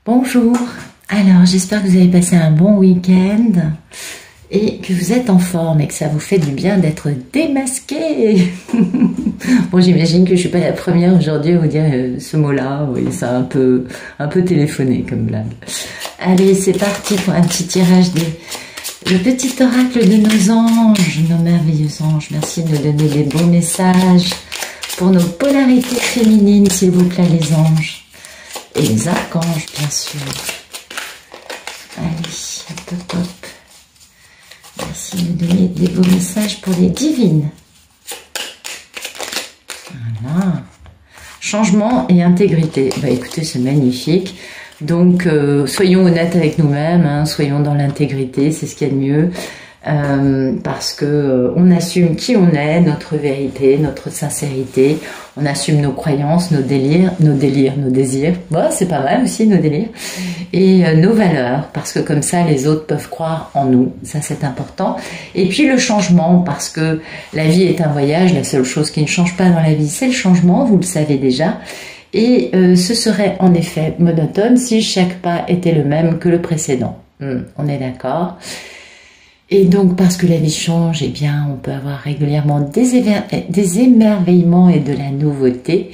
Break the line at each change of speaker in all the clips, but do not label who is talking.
Bonjour, alors j'espère que vous avez passé un bon week-end et que vous êtes en forme et que ça vous fait du bien d'être démasqué. Bon, j'imagine que je ne suis pas la première aujourd'hui à vous dire ce mot-là, oui, c'est un peu téléphoné comme blague. Allez, c'est parti pour un petit tirage le petit oracle de nos anges, nos merveilleux anges. Merci de nous donner les bons messages pour nos polarités féminines, s'il vous plaît, les anges. Et les archanges, bien sûr. Allez, hop, hop, hop. Merci de nous donner des beaux messages pour les divines. Voilà. Changement et intégrité. Bah écoutez, c'est magnifique. Donc, soyons honnêtes avec nous-mêmes, hein, soyons dans l'intégrité, c'est ce qu'il y a de mieux. Parce que on assume qui on est, notre vérité, notre sincérité, on assume nos croyances, nos désirs, bon, c'est pas mal aussi nos délires, et nos valeurs, parce que comme ça les autres peuvent croire en nous, ça c'est important. Et puis le changement, parce que la vie est un voyage, la seule chose qui ne change pas dans la vie c'est le changement, vous le savez déjà, et ce serait en effet monotone si chaque pas était le même que le précédent. On est d'accord? Et donc, parce que la vie change, eh bien, on peut avoir régulièrement des émerveillements et de la nouveauté.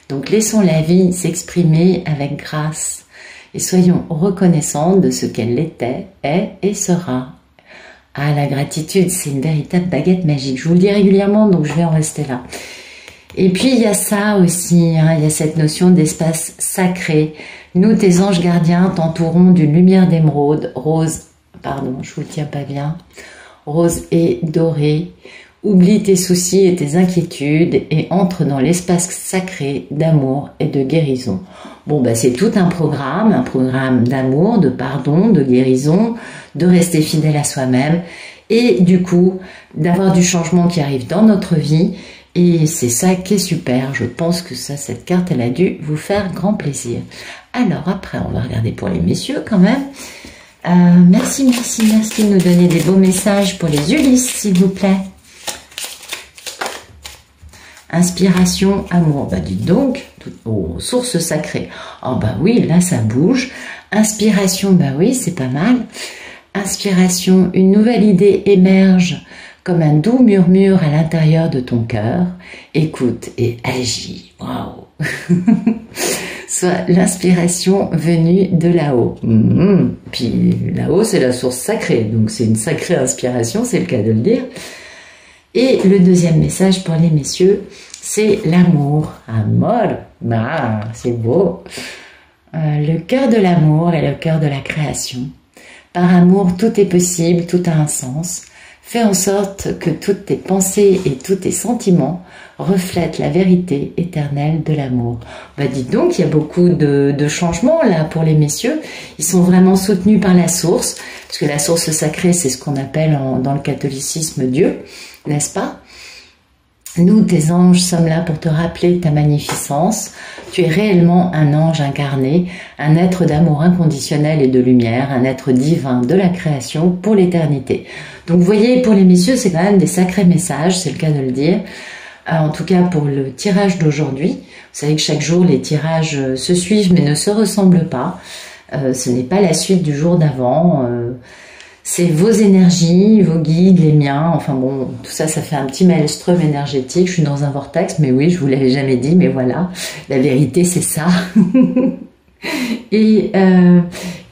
Donc, laissons la vie s'exprimer avec grâce et soyons reconnaissants de ce qu'elle était, est et sera. Ah, la gratitude, c'est une véritable baguette magique. Je vous le dis régulièrement, donc je vais en rester là. Et puis, il y a ça aussi, hein, il y a cette notion d'espace sacré. Nous, tes anges gardiens, t'entourons d'une lumière d'émeraude, rose, pardon, je vous le tiens pas bien, rose et doré. Oublie tes soucis et tes inquiétudes et entre dans l'espace sacré d'amour et de guérison. Bon, bah, c'est tout un programme d'amour, de pardon, de guérison, de rester fidèle à soi-même et du coup, d'avoir du changement qui arrive dans notre vie. Et c'est ça qui est super. Je pense que ça, cette carte, elle a dû vous faire grand plaisir. Alors après, on va regarder pour les messieurs quand même. Merci de nous donner des beaux messages pour les Ulysses, s'il vous plaît. Inspiration, amour. Bah dites donc, source sacrée. Oh bah oui, là ça bouge. Inspiration, bah oui, c'est pas mal. Inspiration, une nouvelle idée émerge comme un doux murmure à l'intérieur de ton cœur. Écoute et agis. Waouh. Soit l'inspiration venue de là-haut. Puis là-haut, c'est la source sacrée, donc c'est une sacrée inspiration, c'est le cas de le dire. Et le deuxième message pour les messieurs, c'est l'amour. Amor, bah, c'est beau. Le cœur de l'amour est le cœur de la création. Par amour, tout est possible, tout a un sens. Fais en sorte que toutes tes pensées et tous tes sentiments reflètent la vérité éternelle de l'amour. Bah dites donc, il y a beaucoup de changements là pour les messieurs. Ils sont vraiment soutenus par la source, parce que la source sacrée, c'est ce qu'on appelle dans le catholicisme Dieu, n'est-ce pas? Nous, tes anges, sommes là pour te rappeler ta magnificence. Tu es réellement un ange incarné, un être d'amour inconditionnel et de lumière, un être divin de la création pour l'éternité. Donc, vous voyez, pour les messieurs, c'est quand même des sacrés messages, c'est le cas de le dire. En tout cas, pour le tirage d'aujourd'hui, vous savez que chaque jour, les tirages se suivent mais ne se ressemblent pas. Ce n'est pas la suite du jour d'avant. C'est vos énergies, vos guides, les miens, enfin bon, tout ça, ça fait un petit maelstrom énergétique. Je suis dans un vortex, mais oui, je vous l'avais jamais dit, mais voilà, la vérité, c'est ça. Et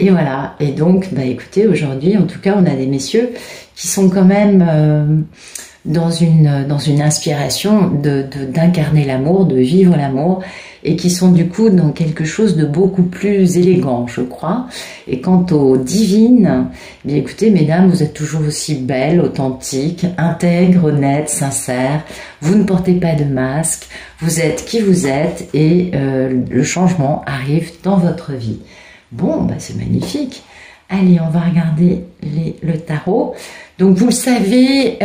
voilà, et donc, bah écoutez, aujourd'hui, en tout cas, on a des messieurs qui sont quand même dans une inspiration d'incarner l'amour, de vivre l'amour, et qui sont du coup dans quelque chose de beaucoup plus élégant, je crois. Et quant aux divines, bien écoutez, mesdames, vous êtes toujours aussi belles, authentiques, intègres, honnêtes, sincères. Vous ne portez pas de masque, vous êtes qui vous êtes, et le changement arrive dans votre vie. Bon, bah c'est magnifique. Allez, on va regarder le tarot. Donc, vous le savez,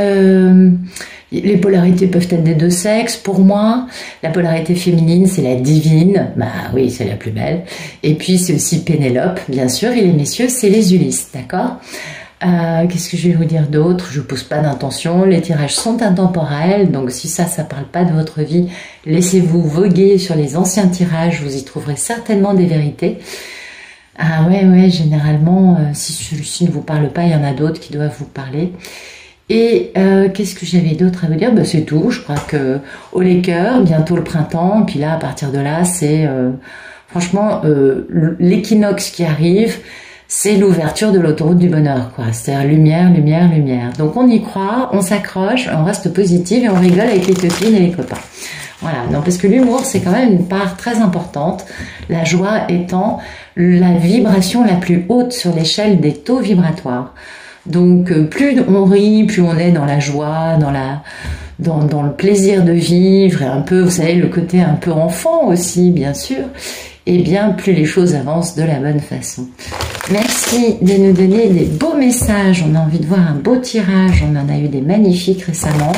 les polarités peuvent être des deux sexes. Pour moi, la polarité féminine, c'est la divine. Bah oui, c'est la plus belle. Et puis, c'est aussi Pénélope, bien sûr. Et les messieurs, c'est les Ulysses, d'accord? Qu'est-ce que je vais vous dire d'autre? Je ne pose pas d'intention. Les tirages sont intemporels. Donc, si ça parle pas de votre vie, laissez-vous voguer sur les anciens tirages. Vous y trouverez certainement des vérités. Ah ouais, ouais, généralement, si celui-ci ne vous parle pas, il y en a d'autres qui doivent vous parler. Et qu'est-ce que j'avais d'autre à vous dire? Bah, c'est tout. Je crois que au les cœurs, bientôt le printemps. Puis là, à partir de là, c'est franchement l'équinoxe qui arrive. C'est l'ouverture de l'autoroute du bonheur, quoi. C'est-à-dire lumière, lumière, lumière. Donc on y croit, on s'accroche, on reste positif et on rigole avec les copines et les copains. Voilà. Non, parce que l'humour, c'est quand même une part très importante. La joie étant la vibration la plus haute sur l'échelle des taux vibratoires. Donc plus on rit, plus on est dans la joie, dans le plaisir de vivre et un peu, vous savez, le côté un peu enfant aussi, bien sûr. Et bien plus les choses avancent de la bonne façon. Merci de nous donner des beaux messages. On a envie de voir un beau tirage. On en a eu des magnifiques récemment.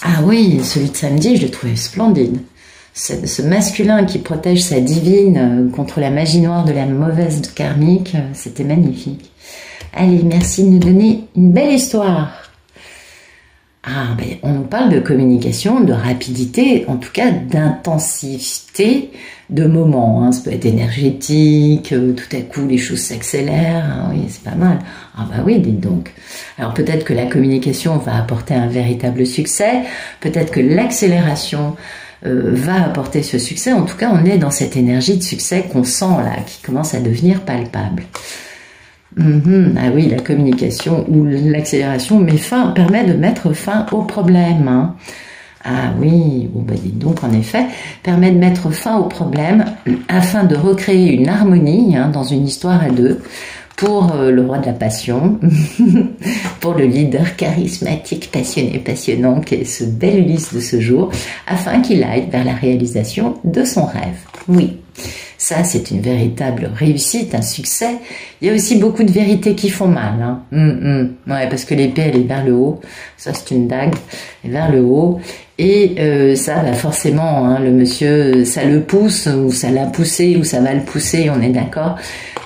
Ah oui, celui de samedi, je l'ai trouvé splendide. Ce masculin qui protège sa divine contre la magie noire de la mauvaise karmique, c'était magnifique. Allez, merci de nous donner une belle histoire. Ah, ben, on nous parle de communication, de rapidité, en tout cas d'intensité de moments. Hein. Ça peut être énergétique, tout à coup les choses s'accélèrent, hein, oui, c'est pas mal. Ah bah oui, dites donc. Alors peut-être que la communication va apporter un véritable succès, peut-être que l'accélération va apporter ce succès. En tout cas, on est dans cette énergie de succès qu'on sent là, qui commence à devenir palpable. Ah oui, la communication ou l'accélération permet de mettre fin au problème. Hein. Ah oui, bon, bah dites donc, en effet, permet de mettre fin au problème afin de recréer une harmonie dans une histoire à deux pour le roi de la passion, pour le leader charismatique, passionné, passionnant qui est ce bel Ulysse de ce jour, afin qu'il aille vers la réalisation de son rêve. Oui. Ça, c'est une véritable réussite, un succès. Il y a aussi beaucoup de vérités qui font mal. Hein. Ouais, parce que l'épée, elle est vers le haut. Ça, c'est une dague, elle est vers le haut. Et ça, bah, forcément, hein, le monsieur, ça le pousse, ou ça l'a poussé, ou ça va le pousser, on est d'accord,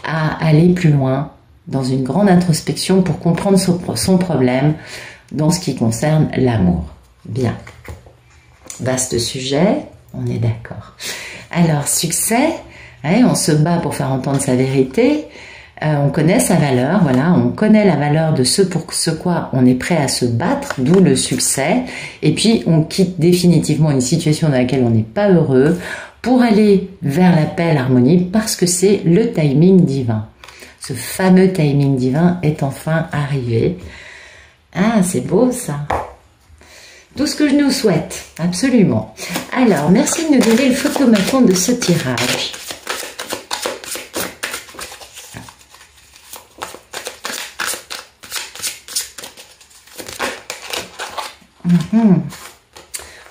à aller plus loin, dans une grande introspection pour comprendre son problème dans ce qui concerne l'amour. Bien. Vaste sujet, on est d'accord. Alors, succès... Ouais, on se bat pour faire entendre sa vérité, on connaît sa valeur, voilà, on connaît la valeur de ce pour ce quoi on est prêt à se battre, d'où le succès, et puis on quitte définitivement une situation dans laquelle on n'est pas heureux pour aller vers la paix, l'harmonie, parce que c'est le timing divin. Ce fameux timing divin est enfin arrivé. Ah, c'est beau ça. Tout ce que je nous souhaite, absolument. Alors, merci de nous donner le photomaton de ce tirage.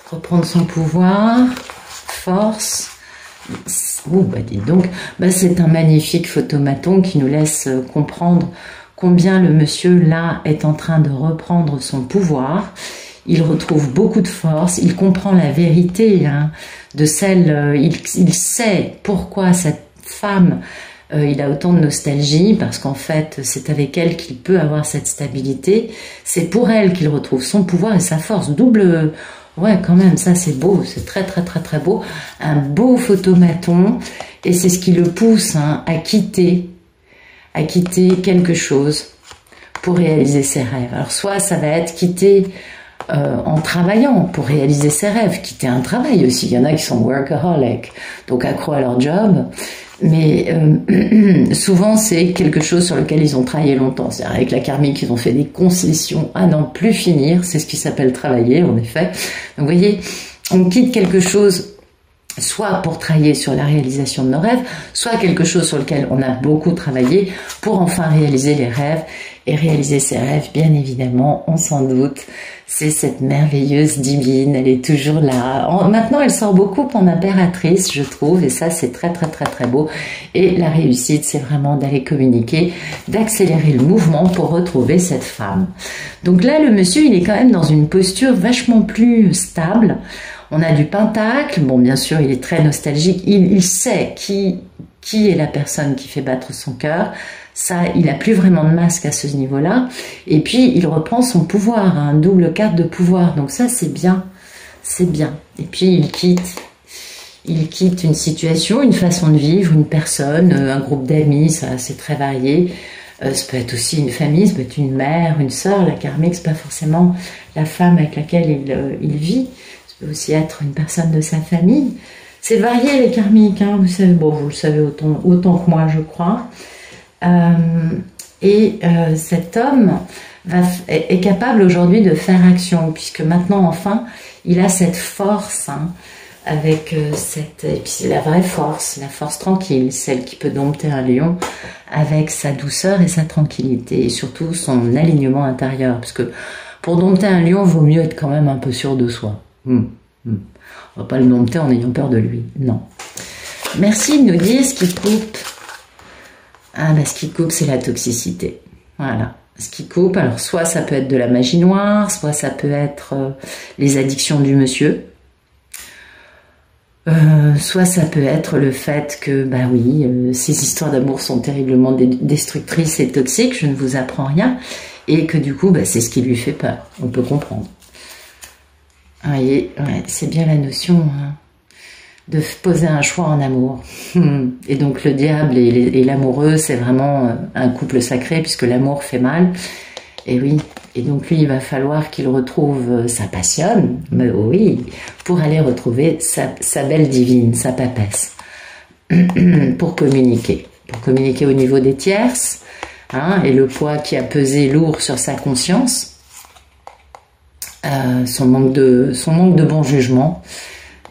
Reprendre son pouvoir, force. Oh, bah dis donc, bah c'est un magnifique photomaton qui nous laisse comprendre combien le monsieur là est en train de reprendre son pouvoir. Il retrouve beaucoup de force, il comprend la vérité de celle, il sait pourquoi cette femme il a autant de nostalgie parce qu'en fait c'est avec elle qu'il peut avoir cette stabilité, c'est pour elle qu'il retrouve son pouvoir et sa force, double, ouais quand même ça c'est beau, c'est très très très très beau, un beau photomaton et c'est ce qui le pousse à quitter quelque chose pour réaliser ses rêves. Alors soit ça va être quitter en travaillant pour réaliser ses rêves, quitter un travail aussi, il y en a qui sont workaholic, donc accro à leur job, mais souvent c'est quelque chose sur lequel ils ont travaillé longtemps, c'est-à-dire avec la karmique ils ont fait des concessions à n'en plus finir, c'est ce qui s'appelle travailler en effet. Donc vous voyez, on quitte quelque chose soit pour travailler sur la réalisation de nos rêves, soit quelque chose sur lequel on a beaucoup travaillé pour enfin réaliser les rêves. Et réaliser ses rêves, bien évidemment, on s'en doute, c'est cette merveilleuse divine, elle est toujours là. Maintenant, elle sort beaucoup en impératrice, je trouve, et ça, c'est très, très, très, très beau. Et la réussite, c'est vraiment d'aller communiquer, d'accélérer le mouvement pour retrouver cette femme. Donc là, le monsieur, il est quand même dans une posture vachement plus stable. On a du pentacle, bon, bien sûr, il est très nostalgique, il sait qui est la personne qui fait battre son cœur. Ça, il n'a plus vraiment de masque à ce niveau-là. Et puis, il reprend son pouvoir, un double carte de pouvoir. Donc ça, c'est bien. C'est bien. Et puis, il quitte une situation, une façon de vivre, une personne, un groupe d'amis, ça c'est très varié. Ça peut être aussi une famille, ça peut être une mère, une sœur. La karmique, c'est pas forcément la femme avec laquelle il vit. Ça peut aussi être une personne de sa famille. C'est varié les karmiques, hein, vous savez, bon, vous le savez autant que moi, je crois. Cet homme est capable aujourd'hui de faire action, puisque maintenant, enfin, il a cette force, hein, avec et puis c'est la vraie force, la force tranquille, celle qui peut dompter un lion avec sa douceur et sa tranquillité, et surtout son alignement intérieur, parce que pour dompter un lion, il vaut mieux être quand même un peu sûr de soi. On va pas le dompter en ayant peur de lui, non. Merci de nous dire ce qui coupe. Ah ben ce qui coupe, c'est la toxicité. Voilà. Ce qui coupe, alors soit ça peut être de la magie noire, soit ça peut être les addictions du monsieur. Soit ça peut être le fait que, bah oui, ces histoires d'amour sont terriblement destructrices et toxiques, je ne vous apprends rien, et que du coup, bah, c'est ce qui lui fait peur. On peut comprendre. Vous voyez, ouais, c'est bien la notion, hein, de poser un choix en amour. Et donc le diable et l'amoureux, c'est vraiment un couple sacré, puisque l'amour fait mal. Et oui, et donc lui, il va falloir qu'il retrouve sa passion, mais oui, pour aller retrouver sa belle divine, sa papesse, pour communiquer au niveau des tierces, hein, et le poids qui a pesé lourd sur sa conscience, son manque de bon jugement,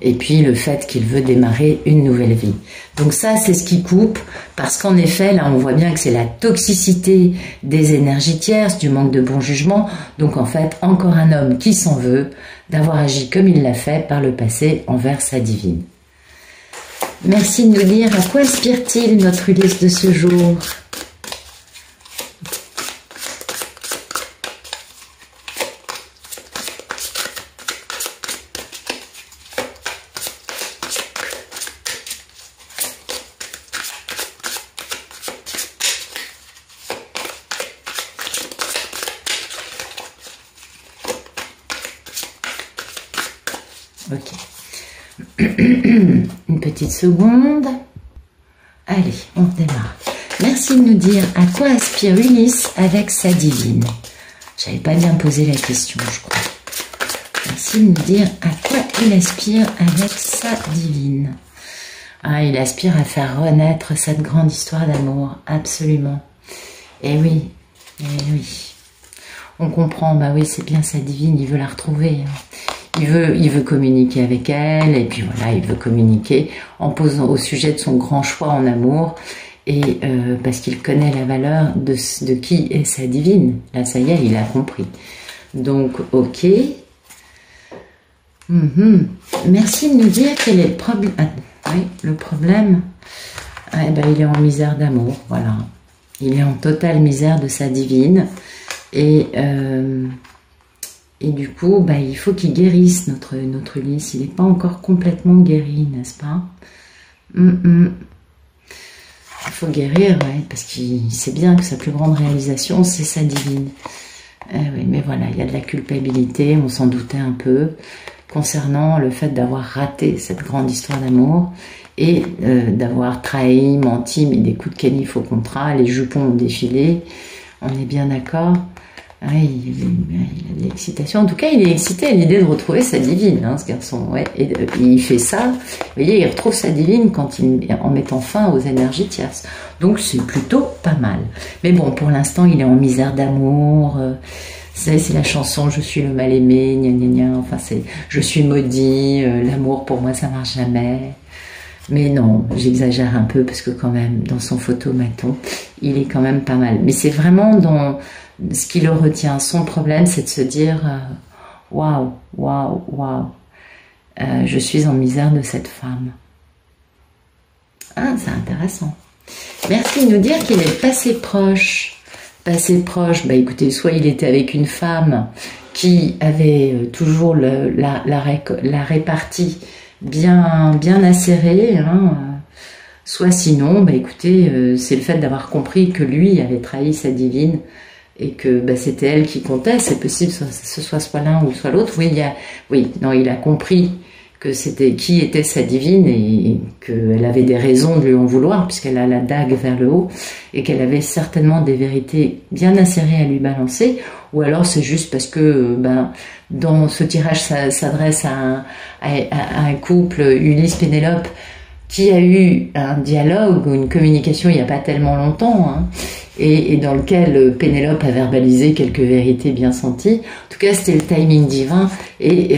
et puis le fait qu'il veut démarrer une nouvelle vie. Donc ça, c'est ce qui coupe, parce qu'en effet, là, on voit bien que c'est la toxicité des énergies tierces, du manque de bon jugement. Donc en fait, encore un homme qui s'en veut d'avoir agi comme il l'a fait par le passé envers sa divine. Merci de nous dire à quoi aspire-t-il notre Ulysse de ce jour. Ok. Une petite seconde. Allez, on démarre. Merci de nous dire à quoi aspire Ulysse avec sa divine. J'avais pas bien posé la question, je crois. Merci de nous dire à quoi il aspire avec sa divine. Ah, il aspire à faire renaître cette grande histoire d'amour, absolument. Et oui, et oui. On comprend, bah oui, c'est bien sa divine, il veut la retrouver. Il veut communiquer avec elle, et puis voilà, il veut communiquer en posant au sujet de son grand choix en amour, et parce qu'il connaît la valeur de qui est sa divine. Là, ça y est, il a compris. Donc, ok. Merci de nous dire quel est le problème. Ah, oui, le problème, eh ben, il est en misère d'amour, voilà. Il est en totale misère de sa divine, et du coup, bah, il faut qu'il guérisse notre Ulysse. Il n'est pas encore complètement guéri, n'est-ce pas? Il faut guérir, ouais, parce qu'il sait bien que sa plus grande réalisation, c'est sa divine. Oui, mais voilà, il y a de la culpabilité, on s'en doutait un peu, concernant le fait d'avoir raté cette grande histoire d'amour et d'avoir trahi, menti, mis des coups de canif au contrat, les jupons ont défilé, on est bien d'accord? Ah, il a de l'excitation. En tout cas, il est excité à l'idée de retrouver sa divine, hein, ce garçon. Ouais. Et il fait ça. Vous voyez, il retrouve sa divine en mettant fin aux énergies tierces. Donc, c'est plutôt pas mal. Mais bon, pour l'instant, il est en misère d'amour. C'est la chanson « Je suis le mal-aimé », gna gna gna. Enfin, c'est « Je suis maudit », l'amour pour moi, ça marche jamais. Mais non, j'exagère un peu parce que quand même, dans son photomaton, il est quand même pas mal. Mais c'est vraiment dans ce qui le retient. Son problème, c'est de se dire waouh, waouh, waouh, je suis en misère de cette femme. Ah, c'est intéressant. Merci de nous dire qu'il est passé proche. Passé proche, bah écoutez, soit il était avec une femme qui avait toujours la répartie bien acérée, hein, soit sinon, bah écoutez, c'est le fait d'avoir compris que lui avait trahi sa divine et que bah, c'était elle qui comptait. C'est possible que ce soit l'un ou soit l'autre. Oui, il a compris que c'était qui était sa divine et qu'elle avait des raisons de lui en vouloir puisqu'elle a la dague vers le haut et qu'elle avait certainement des vérités bien insérées à lui balancer, ou alors c'est juste parce que dans ce tirage ça s'adresse à un couple Ulysse-Pénélope qui a eu un dialogue ou une communication il n'y a pas tellement longtemps, hein, et dans lequel Pénélope a verbalisé quelques vérités bien senties. En tout cas, c'était le timing divin, et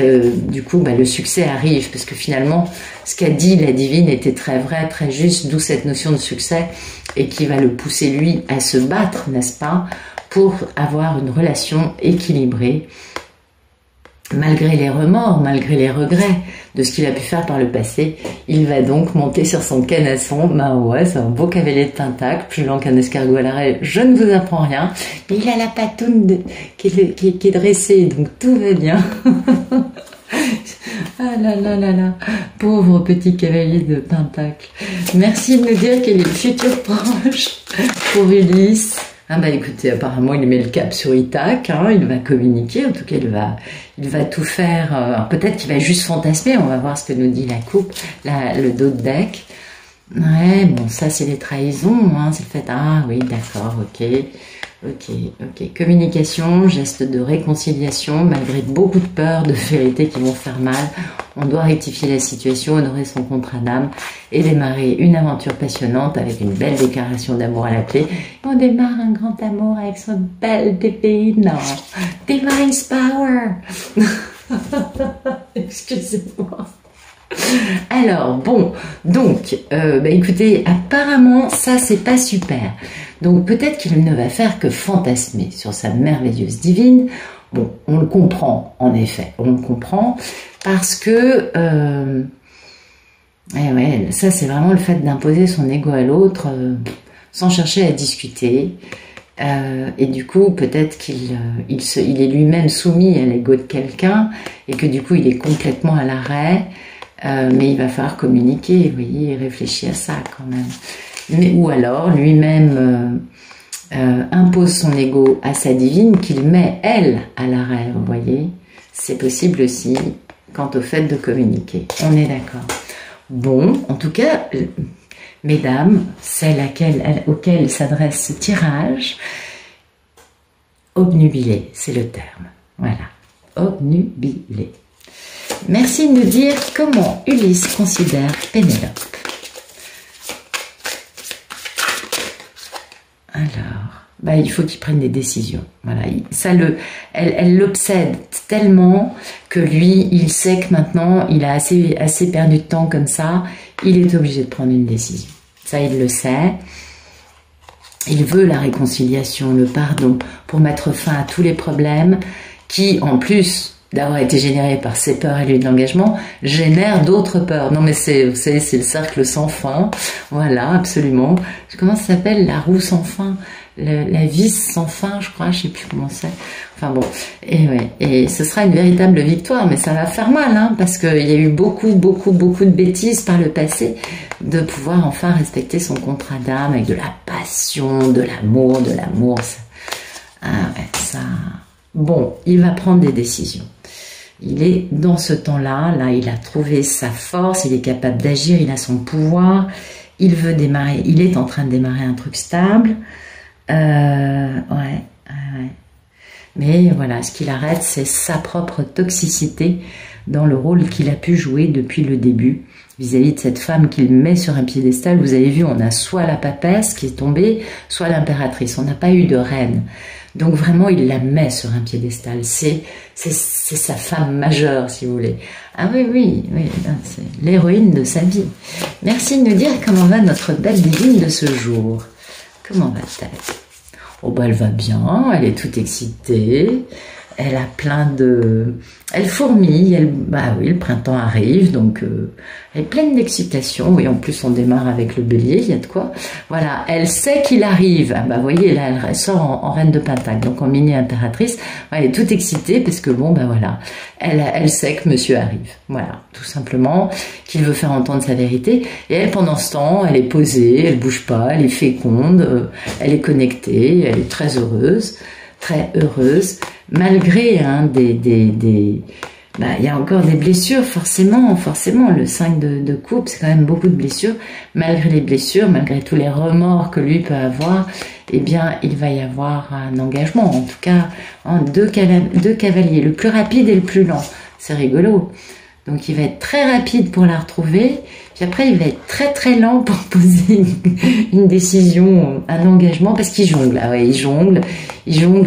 du coup, le succès arrive, parce que finalement, ce qu'a dit la divine était très vrai, très juste, d'où cette notion de succès, et qui va le pousser, lui, à se battre, n'est-ce pas, pour avoir une relation équilibrée, malgré les remords, malgré les regrets de ce qu'il a pu faire par le passé. Il va donc monter sur son canasson. Ouais, c'est un beau cavalier de pentacle, plus lent qu'un escargot à l'arrêt, je ne vous apprends rien. Mais il a la patoune qui est dressée, donc tout va bien. Ah là là là là, pauvre petit cavalier de pentacle. Merci de nous dire quel est le futur proche pour Ulysse. Écoutez, apparemment il met le cap sur Ithaque, hein, il va communiquer, en tout cas il va tout faire, peut-être qu'il va juste fantasmer, on va voir ce que nous dit la coupe, le dos de deck. Ouais, bon, ça c'est les trahisons, hein, c'est le fait, ah oui, d'accord, ok, communication, geste de réconciliation, malgré beaucoup de peur, de vérités qui vont faire mal, on doit rectifier la situation, honorer son contrat d'âme et démarrer une aventure passionnante avec une belle déclaration d'amour à la clé. On démarre un grand amour avec son belle bébé, non, Divine Power. Excusez-moi. Alors, bon, donc, écoutez, apparemment, ça, c'est pas super. Donc, peut-être qu'il ne va faire que fantasmer sur sa merveilleuse divine. Bon, on le comprend, en effet, on le comprend, parce que, ça, c'est vraiment le fait d'imposer son ego à l'autre, sans chercher à discuter. Et du coup, peut-être qu'il est lui-même soumis à l'ego de quelqu'un, et que du coup, il est complètement à l'arrêt. Mais il va falloir communiquer, vous voyez, réfléchir à ça quand même. Ou alors, lui-même impose son ego à sa divine, qu'il met, elle, à l'arrêt, vous voyez. C'est possible aussi quant au fait de communiquer. On est d'accord. Bon, en tout cas, mesdames, celle auquel s'adresse ce tirage, obnubilé, c'est le terme. Voilà, obnubilé. Merci de nous dire comment Ulysse considère Pénélope. Alors, il faut qu'il prenne des décisions. Voilà, elle l'obsède tellement que lui, il sait que maintenant, il a assez perdu de temps comme ça, il est obligé de prendre une décision. Ça, il le sait. Il veut la réconciliation, le pardon, pour mettre fin à tous les problèmes qui, en plus d'avoir été généré par ses peurs et lui de l'engagement, génère d'autres peurs. Non mais vous savez, c'est le cercle sans fin. Voilà, absolument. Comment ça s'appelle? La roue sans fin, la vis sans fin, je crois, je sais plus comment c'est. Enfin bon, et ce sera une véritable victoire, mais ça va faire mal, hein, parce qu'il y a eu beaucoup de bêtises par le passé, de pouvoir enfin respecter son contrat d'âme avec de la passion, de l'amour, ça... Bon, il va prendre des décisions. Il est dans ce temps-là, il a trouvé sa force, il est capable d'agir, il a son pouvoir, il veut démarrer, il est en train de démarrer un truc stable. Mais voilà, ce qu'il arrête, c'est sa propre toxicité dans le rôle qu'il a pu jouer depuis le début vis-à-vis de cette femme qu'il met sur un piédestal. Vous avez vu, on a soit la papesse qui est tombée, soit l'impératrice. On n'a pas eu de reine. Donc vraiment, il la met sur un piédestal. C'est sa femme majeure, si vous voulez. Ah oui, c'est l'héroïne de sa vie. Merci de nous dire comment va notre belle divine de ce jour. Comment va-t-elle? Oh elle va bien, elle est toute excitée. Elle a plein de... Elle fourmille, oui, le printemps arrive, donc elle est pleine d'excitation. Oui, en plus, on démarre avec le bélier, il y a de quoi. Voilà, elle sait qu'il arrive. Vous voyez, là, elle sort en reine de pentacle, donc en mini-impératrice. Elle est toute excitée parce que, voilà, elle sait que monsieur arrive. Voilà, tout simplement, qu'il veut faire entendre sa vérité. Et elle, pendant ce temps, elle est posée, elle bouge pas, elle est féconde, elle est connectée, elle est très heureuse, malgré bah, il y a encore des blessures, forcément. Le 5 de coupe, c'est quand même beaucoup de blessures. Malgré les blessures, malgré tous les remords que lui peut avoir, eh bien, il va y avoir un engagement. En tout cas, en deux cavaliers, le plus rapide et le plus lent. C'est rigolo. Donc, il va être très rapide pour la retrouver. Puis après, il va être très très lent pour poser une décision, un engagement, parce qu'il jongle. Ah ouais, il jongle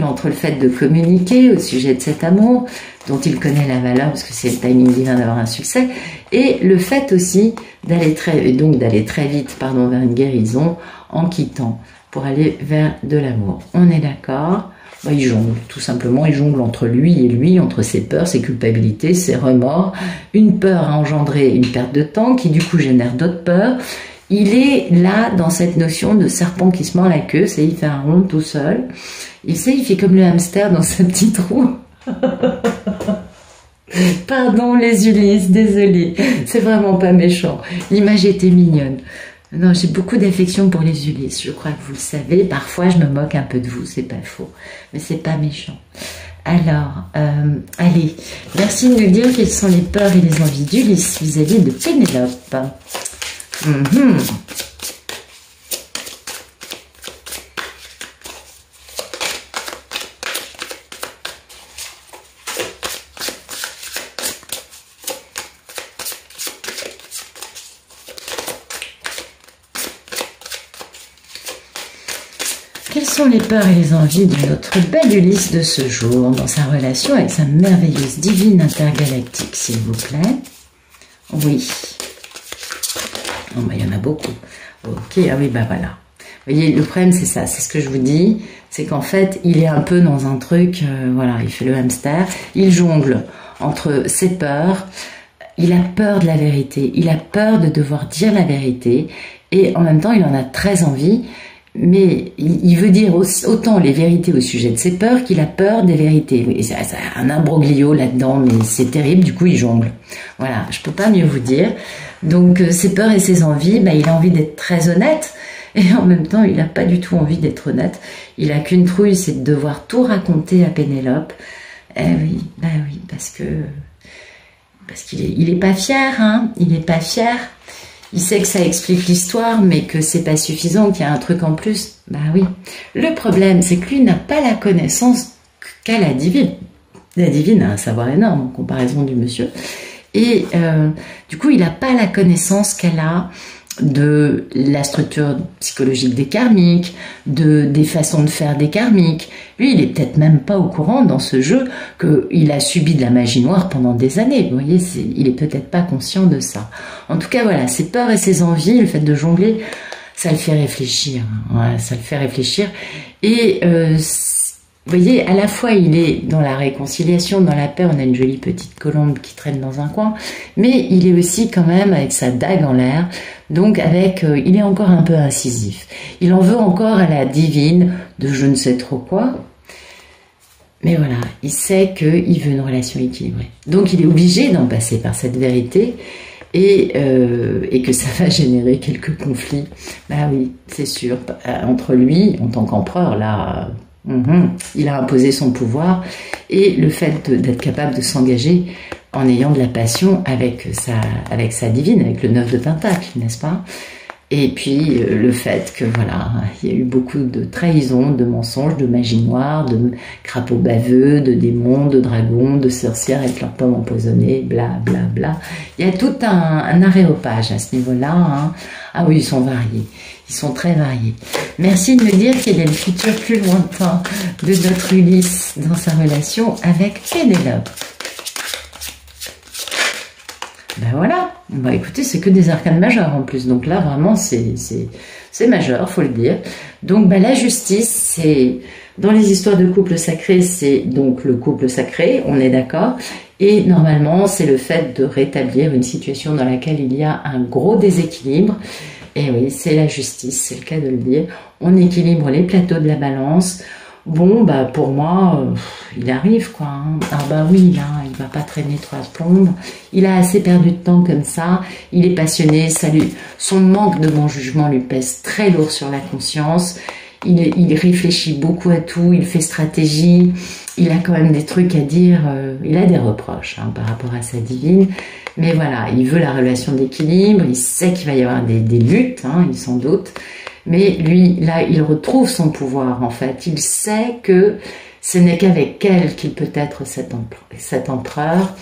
entre le fait de communiquer au sujet de cet amour, dont il connaît la valeur, parce que c'est le timing divin d'avoir un succès, et le fait aussi d'aller très vite, vers une guérison en quittant pour aller vers de l'amour. On est d'accord? Bah, il jongle, tout simplement, il jongle entre lui et lui, entre ses peurs, ses culpabilités, ses remords. Une peur a engendré une perte de temps qui du coup génère d'autres peurs. Il est là dans cette notion de serpent qui se mord la queue, c'est il fait un rond tout seul. Il fait comme le hamster dans sa petite roue. Pardon les Ulysses, désolée, c'est vraiment pas méchant. L'image était mignonne. Non, j'ai beaucoup d'affection pour les Ulysses, je crois que vous le savez. Parfois, je me moque un peu de vous, c'est pas faux. Mais c'est pas méchant. Alors, allez, merci de nous dire quelles sont les peurs et les envies d'Ulysse vis-à-vis de Pénélope. Quelles sont les peurs et les envies de notre belle Ulysse de ce jour dans sa relation avec sa merveilleuse divine intergalactique, s'il vous plaît? Oui. Oh, bah, il y en a beaucoup. Ok, ah oui, bah voilà. Vous voyez, le problème, c'est ça, c'est ce que je vous dis, c'est qu'en fait, il est un peu dans un truc, voilà, il fait le hamster, il jongle entre ses peurs, il a peur de la vérité, il a peur de devoir dire la vérité, et en même temps, il en a très envie. Mais il veut dire autant les vérités au sujet de ses peurs qu'il a peur des vérités. Oui, ça a un imbroglio là-dedans, mais c'est terrible, du coup il jongle. Voilà, je peux pas mieux vous dire. Donc ses peurs et ses envies, bah, il a envie d'être très honnête, et en même temps il n'a pas du tout envie d'être honnête. Il a qu'une trouille, c'est de devoir tout raconter à Pénélope. Eh oui, bah oui, parce qu'il est pas fier, hein, il est pas fier. Il sait que ça explique l'histoire, mais que c'est pas suffisant, qu'il y a un truc en plus. Bah oui. Le problème, c'est que lui n'a pas la connaissance qu'a la divine. La divine a un savoir énorme en comparaison du monsieur. Et du coup, il n'a pas la connaissance qu'elle a de la structure psychologique des karmiques, des façons de faire des karmiques. Lui, il est peut-être même pas au courant dans ce jeu qu'il a subi de la magie noire pendant des années. Vous voyez, il est peut-être pas conscient de ça. En tout cas, voilà, ses peurs et ses envies, le fait de jongler, ça le fait réfléchir. Ouais, ça le fait réfléchir. Et vous voyez, à la fois il est dans la réconciliation, dans la paix, on a une jolie petite colombe qui traîne dans un coin, mais il est aussi quand même avec sa dague en l'air, donc il est encore un peu incisif. Il en veut encore à la divine de je ne sais trop quoi, mais voilà, il sait qu'il veut une relation équilibrée. Donc il est obligé d'en passer par cette vérité, et que ça va générer quelques conflits. Bah oui, c'est sûr, entre lui, en tant qu'empereur, là... il a imposé son pouvoir, et le fait d'être capable de s'engager en ayant de la passion avec sa divine, avec le 9 de Pentacle, n'est-ce pas? Et puis le fait que voilà, il y a eu beaucoup de trahisons, de mensonges, de magie noire, de crapauds baveux, de démons, de dragons, de sorcières avec leurs pommes empoisonnées, bla bla bla. Il y a tout un aréopage à ce niveau-là, hein. Ah oui, ils sont variés. Ils sont très variés. Merci de me dire quel est le futur plus lointain de notre Ulysse dans sa relation avec Pénélope. Ben voilà. Bah écoutez, c'est que des arcanes majeures en plus. Donc là, vraiment, c'est majeur, faut le dire. Donc bah, la justice, c'est... Dans les histoires de couple sacré, c'est donc le couple sacré, on est d'accord. Et normalement, c'est le fait de rétablir une situation dans laquelle il y a un gros déséquilibre. Et oui, c'est la justice, c'est le cas de le dire. On équilibre les plateaux de la balance. Bon, bah pour moi, il arrive quoi. Hein. Ah bah oui, là, il va pas traîner 3 plombes. Il a assez perdu de temps comme ça. Il est passionné. Son manque de bon jugement lui pèse très lourd sur la conscience. il réfléchit beaucoup à tout, il fait stratégie, il a quand même des trucs à dire, il a des reproches hein, par rapport à sa divine, mais voilà, il veut la relation d'équilibre, il sait qu'il va y avoir des luttes, hein, il s'en doute, mais lui, là, il retrouve son pouvoir en fait, il sait que ce n'est qu'avec elle qu'il peut être cet empereur,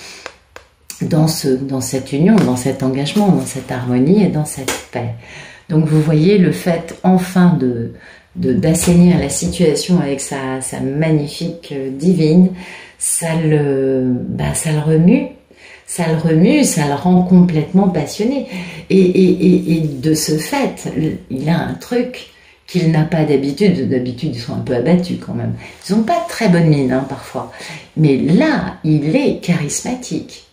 dans cette union, dans cet engagement, dans cette harmonie et dans cette paix. Donc vous voyez le fait enfin d'assainir la situation avec sa magnifique divine, ça le remue, ça le rend complètement passionné. Et de ce fait, il a un truc qu'il n'a pas d'habitude. D'habitude, ils sont un peu abattus quand même. Ils n'ont pas de très bonne mine hein, parfois. Mais là, il est charismatique.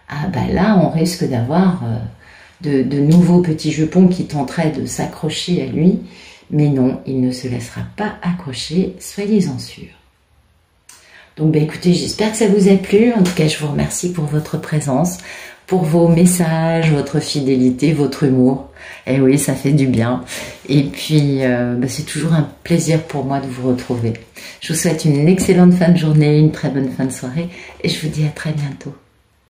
Ah bah là, on risque d'avoir de nouveaux petits jupons qui tenteraient de s'accrocher à lui. Mais non, il ne se laissera pas accrocher, soyez-en sûrs. Donc bah écoutez, j'espère que ça vous a plu. En tout cas, je vous remercie pour votre présence, pour vos messages, votre fidélité, votre humour. Et oui, ça fait du bien. Et puis, c'est toujours un plaisir pour moi de vous retrouver. Je vous souhaite une excellente fin de journée, une très bonne fin de soirée et je vous dis à très bientôt.